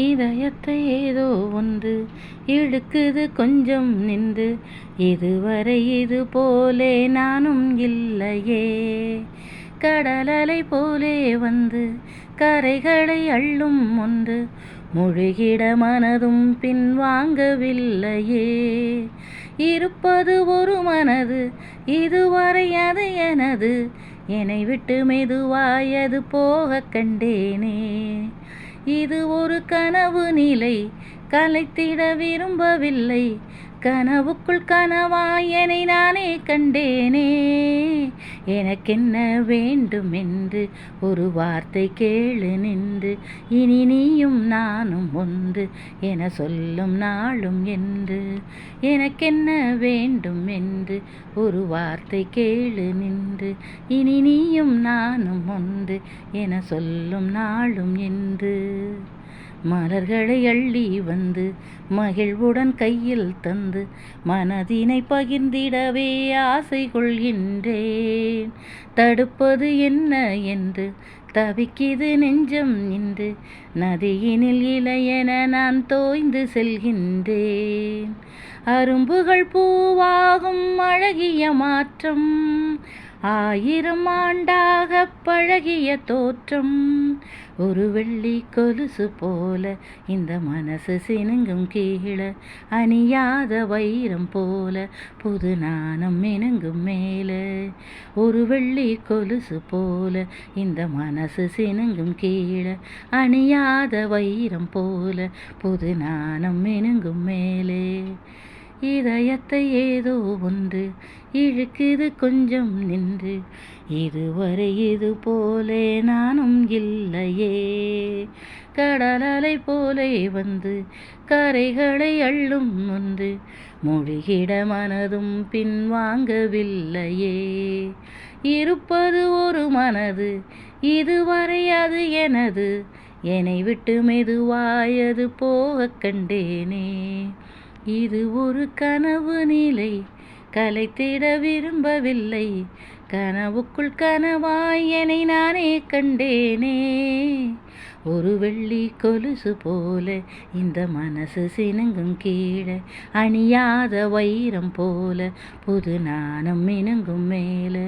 இதயத்தை ஏதோ ஒன்று இழுக்குது கொஞ்சம் நின்று. இதுவரை இது போலே நானும் இல்லையே. கடலலை போலே வந்து கரைகளை அள்ளும் ஒன்று. முழுகிட மனதும் பின்வாங்கவில்லையே. இருப்பது ஒரு மனது, இதுவரை அது எனது. என்னை விட்டு மெதுவாயது போக கண்டேனே. இது ஒரு கனவு நிலை, கலைத்திட விரும்பவில்லை. கனவுக்குள் கனவாய் என்னை நானே கண்டேனே. எனக்கென்ன வேண்டும் என்று ஒரு வார்த்தை கேளு நின்று. இனி நீயும் நானும் ஒன்று என சொல்லும் நாளும் என்று. எனக்கென்ன வேண்டும் என்று ஒரு வார்த்தை கேளு நின்று. இனி நீயும் நானும் ஒன்று என சொல்லும் நாளும் என்று. மலர்களை அள்ளி வந்து மகிழ்வுடன் கையில் தந்து மனதினை பகிர்ந்திடவே ஆசை கொள்கின்றேன். தடுப்பது என்ன என்று தவிக்கிது நெஞ்சம் நின்று. நதியினில் இலையென நான் தோய்ந்து செல்கின்றேன். அரும்புகள் பூவாகும் அழகிய மாற்றம், 1000 ஆண்டாக பழகிய தோற்றம். ஒரு வெள்ளி கொலுசு போல இந்த மனசு சினுங்கும் கீழே. அணியாத வைரம் போல புது நாணம் மினுங்கும் மேலே. ஒரு வெள்ளி கொலுசு போல இந்த மனசு சினுங்கும் கீழே. அணியாத வைரம் போல புது நாணம் மினுங்கும் மேலே. இதயத்தை ஏதோ ஒன்று இழுக்குது கொஞ்சம் நின்று. இதுவரை இது போலே நானும் இல்லையே. கடலலை போலே வந்து கரைகளை அள்ளும் ஒன்று. மொழிகிட மனதும் பின்வாங்கவில்லையே. இருப்பது ஒரு மனது, இதுவரை அது எனது. என்னை விட்டு மெதுவாயது போக கண்டேனே. இது ஒரு கனவு நிலை, கலைத்திட விரும்பவில்லை. கனவுக்குள் கனவாய் என்னை நானே கண்டேனே. ஒரு வெள்ளி கொலுசு போல இந்த மனசு சினுங்கும் கீழே. அணியாத வைரம் போல புது நாணம் மினுங்கும் மேலே.